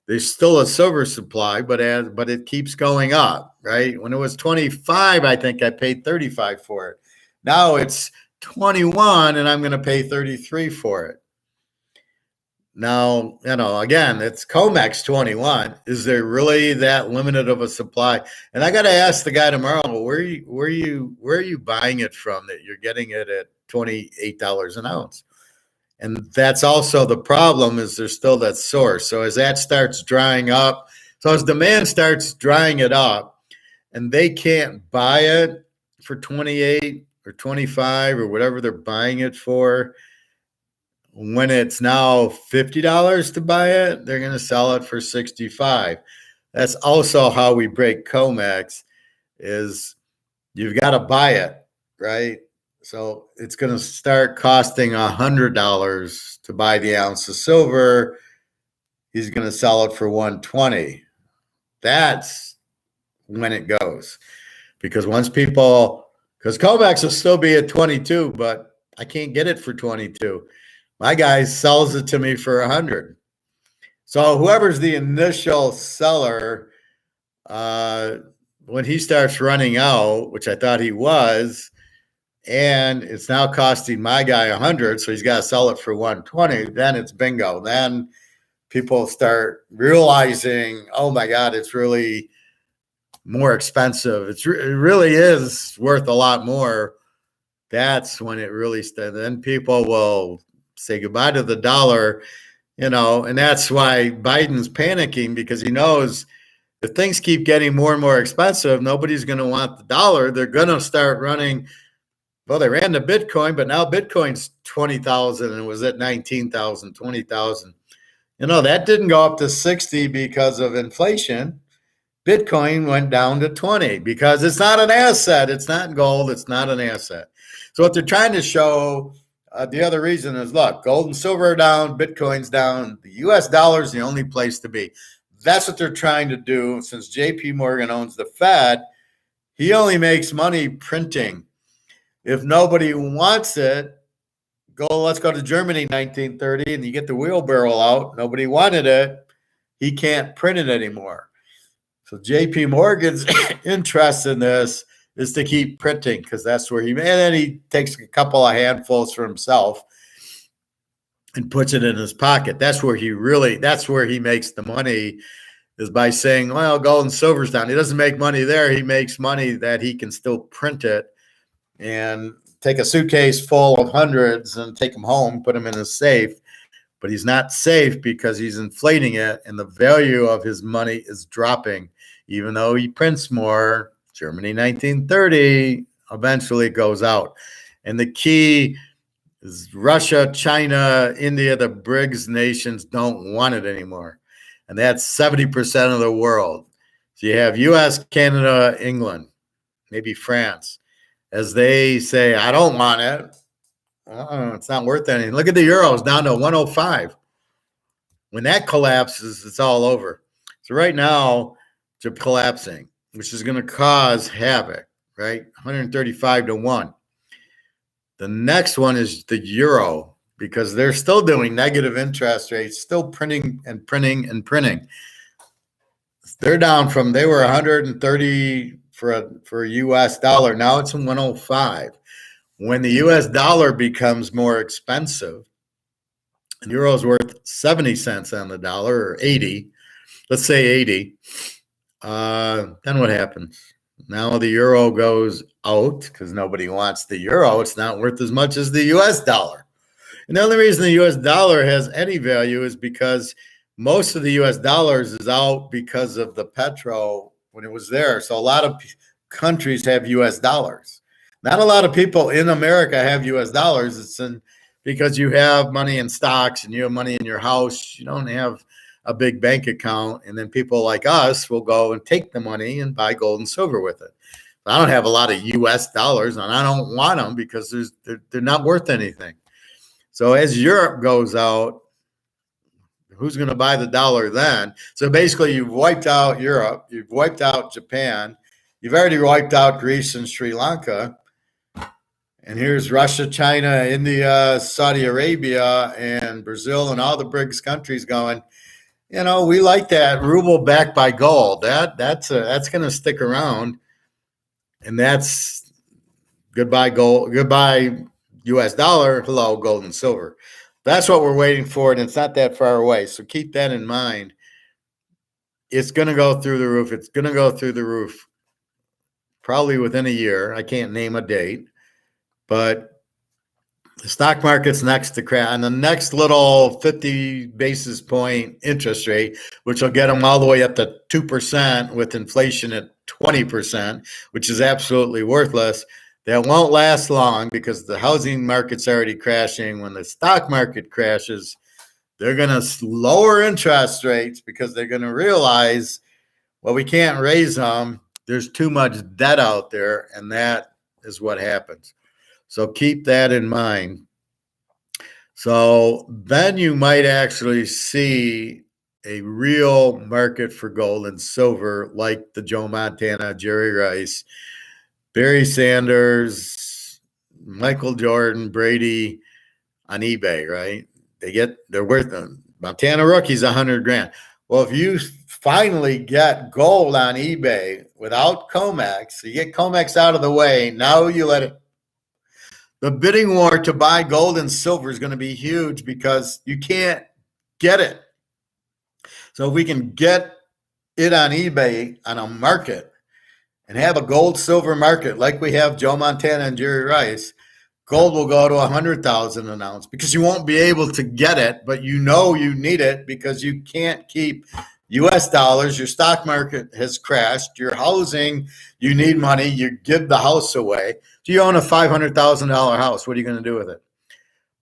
There's still a silver supply, but it keeps going up, right? When it was 25, I think I paid 35 for it. Now it's 21, and I'm going to pay 33 for it. Now, again, it's Comex 21. Is there really that limited of a supply? And I got to ask the guy tomorrow, where are you buying it from that you're getting it at $28 an ounce? And that's also the problem, is there's still that source. So as that starts drying up, so as demand starts drying it up and they can't buy it for 28 or 25 or whatever they're buying it for, when it's now $50 to buy it, they're going to sell it for 65. That's also how we break Comex, is you've got to buy it, right? So it's going to start costing $100 to buy the ounce of silver. He's going to sell it for 120. That's when it goes. Because because Comex will still be at 22, but I can't get it for 22. My guy sells it to me for 100. So whoever's the initial seller, when he starts running out, which I thought he was, and it's now costing my guy 100, so he's got to sell it for 120, then it's bingo. Then people start realizing, oh my God, it's really more expensive. It really is worth a lot more. That's when it really starts. Then people will say goodbye to the dollar, and that's why Biden's panicking, because he knows if things keep getting more and more expensive, nobody's going to want the dollar. They're going to start running. Well, they ran the Bitcoin, but now Bitcoin's 20,000 and it was at 19,000, 20,000. That didn't go up to 60 because of inflation. Bitcoin went down to 20 because it's not an asset. It's not gold. It's not an asset. So what they're trying to show, the other reason is, look, gold and silver are down, Bitcoin's down. The U.S. dollar is the only place to be. That's what they're trying to do. Since J.P. Morgan owns the Fed, he only makes money printing. If nobody wants it, let's go to Germany 1930 and you get the wheelbarrow out. Nobody wanted it. He can't print it anymore. So JP Morgan's interest in this is to keep printing, because that's where and then he takes a couple of handfuls for himself and puts it in his pocket. That's where he makes the money, is by saying, well, gold and silver's down. He doesn't make money there. He makes money that he can still print it and take a suitcase full of hundreds and take them home, put them in a safe. But he's not safe because he's inflating it, and the value of his money is dropping. Even though he prints more, Germany 1930 eventually goes out. And the key is Russia, China, India, the BRICS nations don't want it anymore. And that's 70% of the world. So you have US, Canada, England, maybe France. As they say, I don't want it. It's not worth anything. Look at the euros down to 105. When that collapses, it's all over. So right now, they're collapsing, which is going to cause havoc, right? 135 to 1. The next one is the euro, because they're still doing negative interest rates, still printing and printing and printing. They're down from, they were 130 for a US dollar. Now it's 105. When the US dollar becomes more expensive, and euro's worth 70 cents on the dollar, or 80, let's say 80, then what happens? Now the euro goes out because nobody wants the euro. It's not worth as much as the US dollar. And the only reason the US dollar has any value is because most of the US dollars is out because of the petro when it was there. So a lot of countries have US dollars. Not a lot of people in America have US dollars. It's because you have money in stocks and you have money in your house. You don't have a big bank account. And then people like us will go and take the money and buy gold and silver with it. I don't have a lot of US dollars, and I don't want them because they're not worth anything. So as Europe goes out, who's going to buy the dollar then? So basically, you've wiped out Europe, you've wiped out Japan, you've already wiped out Greece and Sri Lanka. And here's Russia, China, India, Saudi Arabia, and Brazil, and all the BRICS countries going, we like that ruble backed by gold. That's going to stick around, and that's goodbye gold, goodbye U.S. dollar, hello gold and silver. That's what we're waiting for, and it's not that far away. So keep that in mind. It's going to go through the roof. It's going to go through the roof probably within a year. I can't name a date, but the stock market's next to crash, and the next little 50 basis point interest rate, which will get them all the way up to 2% with inflation at 20%, which is absolutely worthless. That won't last long because the housing market's already crashing. When the stock market crashes, they're going to lower interest rates because they're going to realize, well, we can't raise them. There's too much debt out there, and that is what happens. So keep that in mind. So then you might actually see a real market for gold and silver, like the Joe Montana, Jerry Rice, Barry Sanders, Michael Jordan, Brady on eBay, right? They're worth them. Montana rookies 100 grand. Well, if you finally get gold on eBay without Comex, so you get Comex out of the way, now you let it. The bidding war to buy gold and silver is going to be huge because you can't get it. So if we can get it on eBay on a market and have a gold silver market like we have Joe Montana and Jerry Rice, gold will go to 100,000 an ounce because you won't be able to get it, but you know you need it because you can't keep US dollars. Your stock market has crashed. Your housing, you need money. You give the house away. So you own a $500,000 house. What are you going to do with it?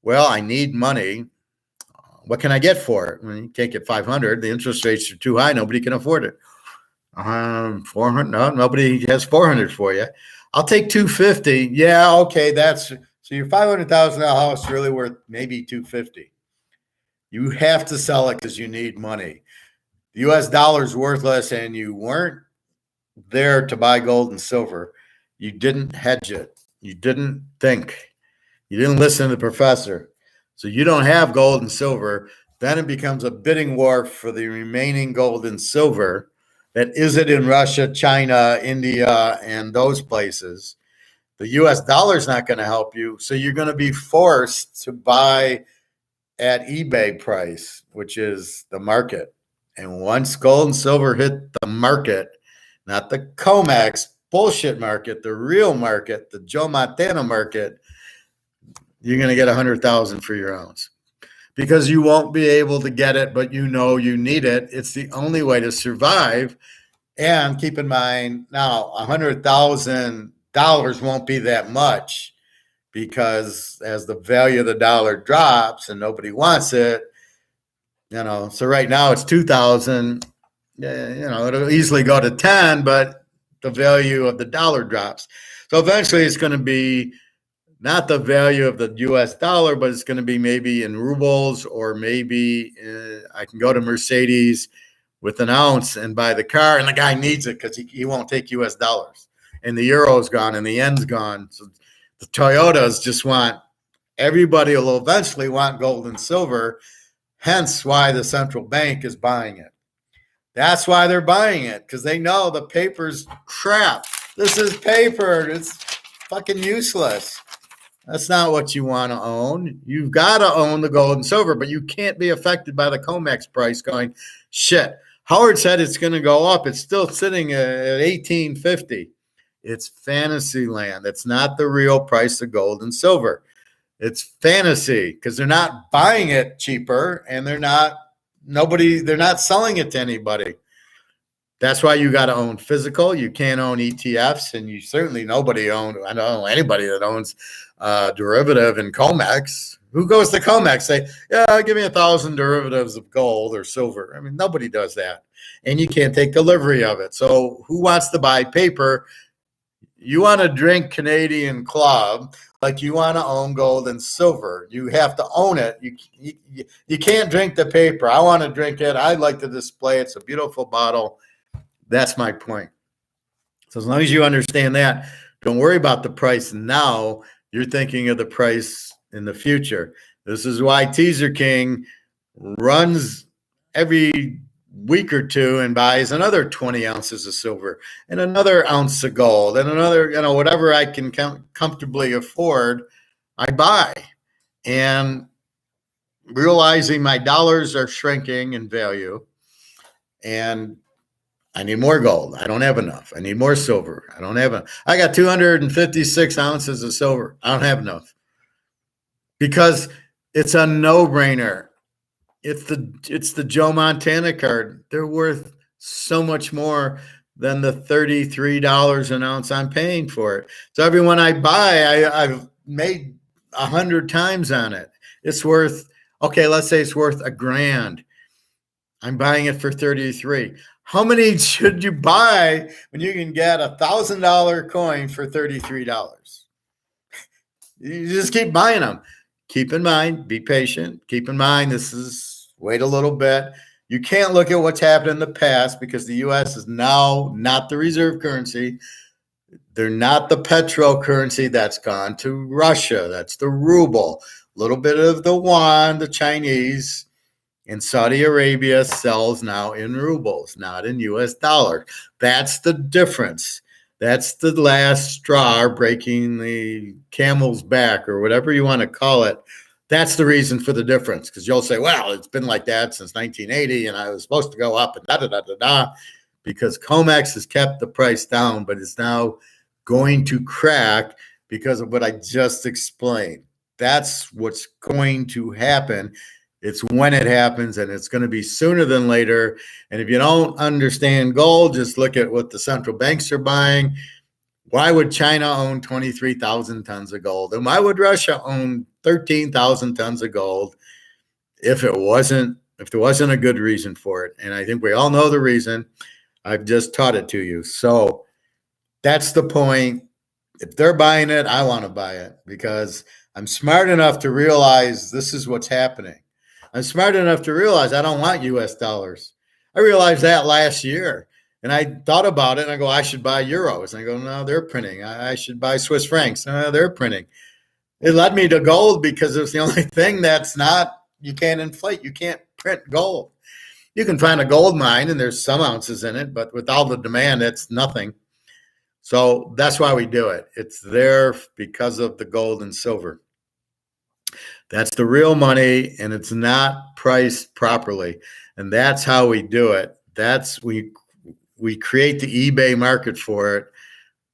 Well, I need money. What can I get for it? Well, you can't get 500. The interest rates are too high. Nobody can afford it. 400. No, nobody has 400 for you. I'll take 250. Yeah, okay. So your $500,000 house is really worth maybe 250. You have to sell it because you need money. The US dollar is worthless, and you weren't there to buy gold and silver. You didn't hedge it. You didn't think. You didn't listen to the professor. So you don't have gold and silver. Then it becomes a bidding war for the remaining gold and silver that isn't in Russia, China, India, and those places. The US dollar is not going to help you. So you're going to be forced to buy at eBay price, which is the market. And once gold and silver hit the market, not the Comex bullshit market, the real market, the Joe Montana market, you're going to get 100,000 for your ounce because you won't be able to get it, but you know you need it. It's the only way to survive. And keep in mind, now $100,000 won't be that much because as the value of the dollar drops and nobody wants it, so right now it's 2,000. It'll easily go to 10, but the value of the dollar drops. So eventually it's going to be not the value of the US dollar, but it's going to be maybe in rubles, or maybe I can go to Mercedes with an ounce and buy the car, and the guy needs it because he won't take US dollars. And the euro's gone and the yen's gone. So the Toyotas just everybody will eventually want gold and silver, hence why the central bank is buying it. That's why they're buying it, because they know the paper's crap. This is paper. It's fucking useless. That's not what you want to own. You've got to own the gold and silver, but you can't be affected by the Comex price going, shit, Howard said it's going to go up. It's still sitting at 1850. It's fantasy land. It's not the real price of gold and silver. It's fantasy because they're not buying it cheaper, and they're not selling it to anybody. That's why you got to own physical. You can't own ETFs, and I don't know anybody that owns derivative in Comex. Who goes to Comex? Say, yeah, give me 1,000 derivatives of gold or silver. I mean, nobody does that. And you can't take delivery of it. So who wants to buy paper? You want to drink Canadian Club like you want to own gold and silver. You have to own it. You can't drink the paper. I want to drink it. I'd like to display it. It's a beautiful bottle. That's my point. So as long as you understand that, don't worry about the price now. You're thinking of the price in the future. This is why Teaserking runs every week or two and buys another 20 ounces of silver and another ounce of gold and another, whatever I can comfortably afford, I buy. And realizing my dollars are shrinking in value, and I need more gold. I don't have enough. I need more silver. I don't have enough. I got 256 ounces of silver. I don't have enough because it's a no-brainer. It's the Joe Montana card. They're worth so much more than the $33 an ounce I'm paying for it. So everyone I buy, I've made 100 times on it. It's worth, okay, let's say it's worth $1,000. I'm buying it for 33. How many should you buy when you can get $1,000 coin for $33? You just keep buying them. Keep in mind, be patient. Keep in mind, wait a little bit. You can't look at what's happened in the past because the U.S. is now not the reserve currency. They're not the petro currency. That's gone to Russia. That's the ruble. A little bit of the yuan, the Chinese. And Saudi Arabia sells now in rubles, not in US dollars. That's the difference. That's the last straw breaking the camel's back, or whatever you want to call it. That's the reason for the difference. Because you'll say, well, it's been like that since 1980, and I was supposed to go up and da da da da da. Because Comex has kept the price down, but it's now going to crack because of what I just explained. That's what's going to happen. It's when it happens, and it's going to be sooner than later. And if you don't understand gold, just look at what the central banks are buying. Why would China own 23,000 tons of gold? And why would Russia own 13,000 tons of gold if there wasn't a good reason for it? And I think we all know the reason. I've just taught it to you. So that's the point. If they're buying it, I want to buy it because I'm smart enough to realize this is what's happening. I'm smart enough to realize I don't want US dollars. I realized that last year. And I thought about it and I go, I should buy euros. And I go, no, they're printing. I should buy Swiss francs. No, they're printing. It led me to gold because it's the only thing that's not, you can't inflate. You can't print gold. You can find a gold mine and there's some ounces in it, but with all the demand, it's nothing. So that's why we do it. It's there because of the gold and silver. That's the real money, and it's not priced properly. And that's how we do it. We create the eBay market for it,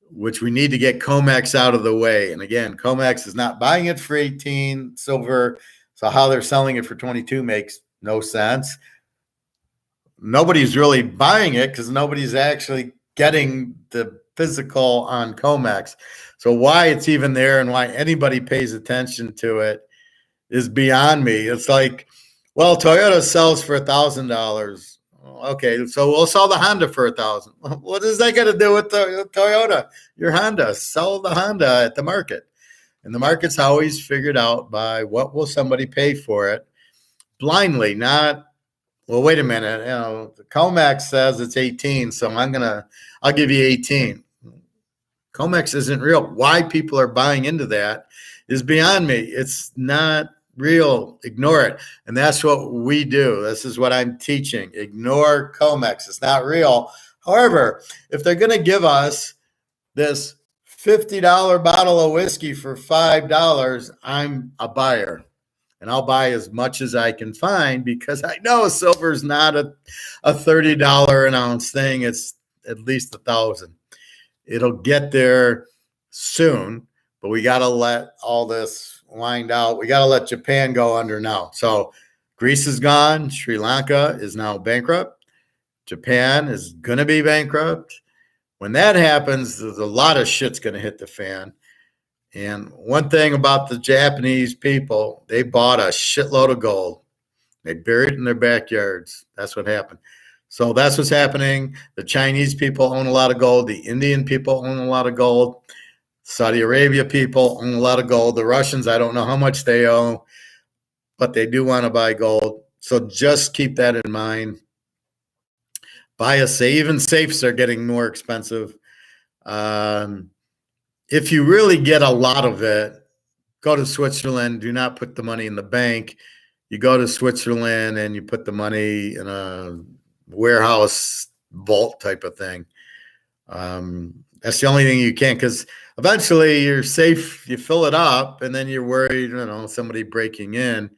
which we need to get Comex out of the way. And again, Comex is not buying it for 18 silver. So how they're selling it for 22 makes no sense. Nobody's really buying it because nobody's actually getting the physical on Comex. So why it's even there and why anybody pays attention to it is beyond me. It's like, well, Toyota sells for $1,000. Okay, so we'll sell the Honda for $1,000. What does that got to do with the Toyota? Your Honda. Sell the Honda at the market. And the market's always figured out by what will somebody pay for it blindly, not, well, wait a minute. The Comex says it's 18, so I'll give you 18. Comex isn't real. Why people are buying into that is beyond me. It's not real. Ignore it. And that's what we do. This is what I'm teaching. Ignore Comex. It's not real. However, if they're going to give us this $50 bottle of whiskey for $5, I'm a buyer. And I'll buy as much as I can find because I know silver's not a $30 an ounce thing. It's at least 1,000. It'll get there soon, but we got to let all this wind out. We got to let Japan go under now. So Greece is gone. Sri Lanka is now bankrupt. Japan is going to be bankrupt. When that happens, there's a lot of shit's going to hit the fan. And one thing about the Japanese people, they bought a shitload of gold. They buried it in their backyards. That's what happened. So that's what's happening. The Chinese people own a lot of gold. The Indian people own a lot of gold. Saudi Arabia people own a lot of gold. The Russians, I don't know how much they own, but they do want to buy gold. So just keep that in mind. Buy a safe. Even safes are getting more expensive. If you really get a lot of it, go to Switzerland. Do not put the money in the bank. You go to Switzerland and you put the money in a warehouse vault type of thing. That's the only thing you can, because eventually you're safe. You fill it up, and then you're worried, somebody breaking in.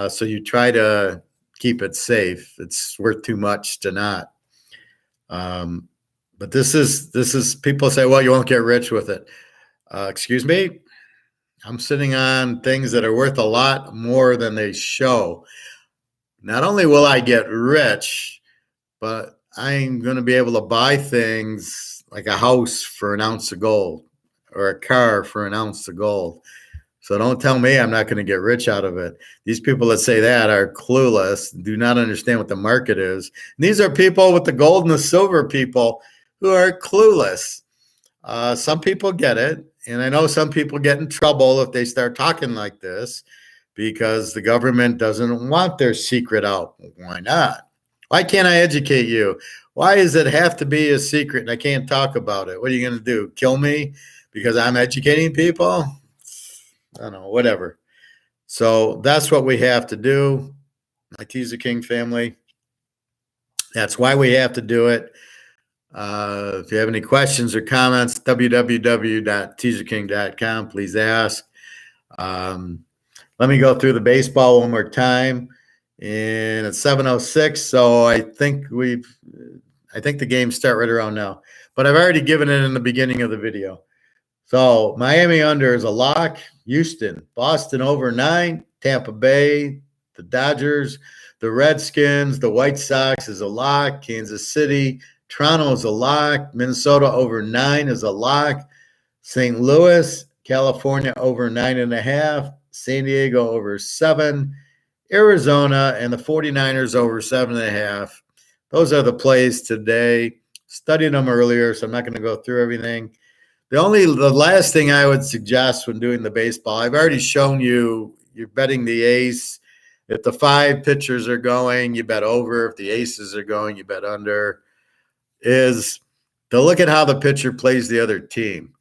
So you try to keep it safe. It's worth too much to not. But this is people say, well, you won't get rich with it. Excuse me. I'm sitting on things that are worth a lot more than they show. Not only will I get rich, but I'm going to be able to buy things like a house for an ounce of gold or a car for an ounce of gold. So don't tell me I'm not going to get rich out of it. These people that say that are clueless, do not understand what the market is. And these are people with the gold and the silver people who are clueless. Some people get it, And I know some people get in trouble if they start talking like this because the government doesn't want their secret out. Why not? Why can't I educate you? Why does it have to be a secret and I can't talk about it? What are you going to do? Kill me because I'm educating people? I don't know, whatever. So that's what we have to do, my Teaserking family. That's why we have to do it. If you have any questions or comments, www.teaserking.com, please ask. Let me go through the baseball one more time. And it's 7:06, so I think the games start right around now. But I've already given it in the beginning of the video. So Miami under is a lock. Houston, Boston over 9. Tampa Bay, the Dodgers, the Redskins, the White Sox is a lock. Kansas City, Toronto is a lock. Minnesota over 9 is a lock. St. Louis, California over 9.5. San Diego over 7. Arizona and the 49ers over 7.5. Those are the plays today. Studied them earlier, so I'm not going to go through everything. The last thing I would suggest when doing the baseball, I've already shown you, you're betting the ace. If the 5 pitchers are going, you bet over. If the aces are going, you bet under. Is to look at how the pitcher plays the other team.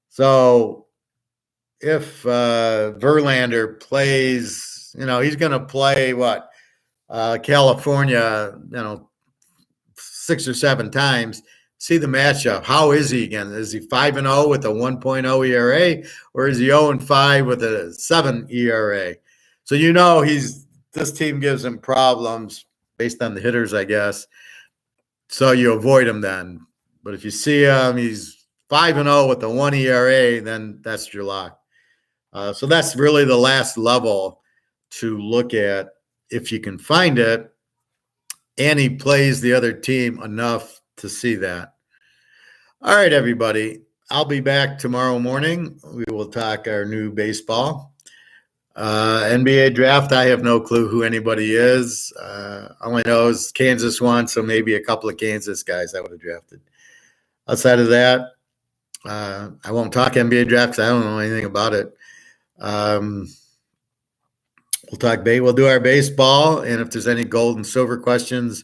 So if Verlander plays, he's going to play California, 6 or 7 times. See the matchup. How is he again? Is he 5-0 with a 1.0 ERA, or is he 0-5 with a 7 ERA? So this team gives him problems based on the hitters, I guess. So you avoid him then. But if you see him, he's 5-0 with a 1 ERA, then that's your lock. So that's really the last level to look at if you can find it, and he plays the other team enough to see that. All right, everybody. I'll be back tomorrow morning. We will talk our new baseball. NBA draft, I have no clue who anybody is. All I know is Kansas won, so maybe a couple of Kansas guys I would have drafted. Outside of that, I won't talk NBA draft because I don't know anything about it. We'll do our baseball, and if there's any gold and silver questions,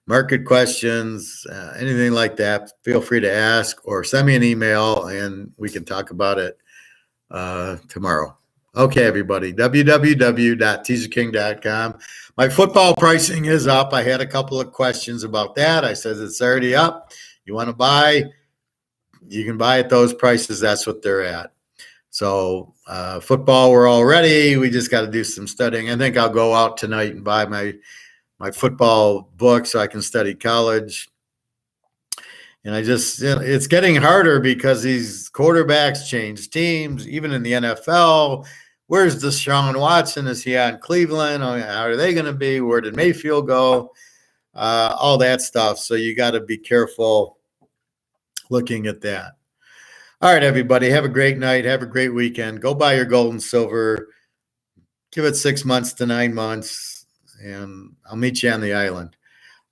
market questions, anything like that, feel free to ask or send me an email and we can talk about it tomorrow. Okay, everybody, www.teaserking.com. My football pricing is up. I had a couple of questions about that. I said it's already up. You want to buy, you can buy at those prices. That's what they're at. So football, we're all ready. We just got to do some studying. I think I'll go out tonight and buy my football book so I can study college. And it's getting harder because these quarterbacks change teams, even in the NFL. Where's Deshaun Watson? Is he on Cleveland? How are they going to be? Where did Mayfield go? All that stuff. So you got to be careful looking at that. All right, everybody. Have a great night. Have a great weekend. Go buy your gold and silver. Give it 6 months to 9 months, and I'll meet you on the island.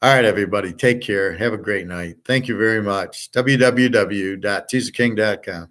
All right, everybody. Take care. Have a great night. Thank you very much. www.teaserking.com.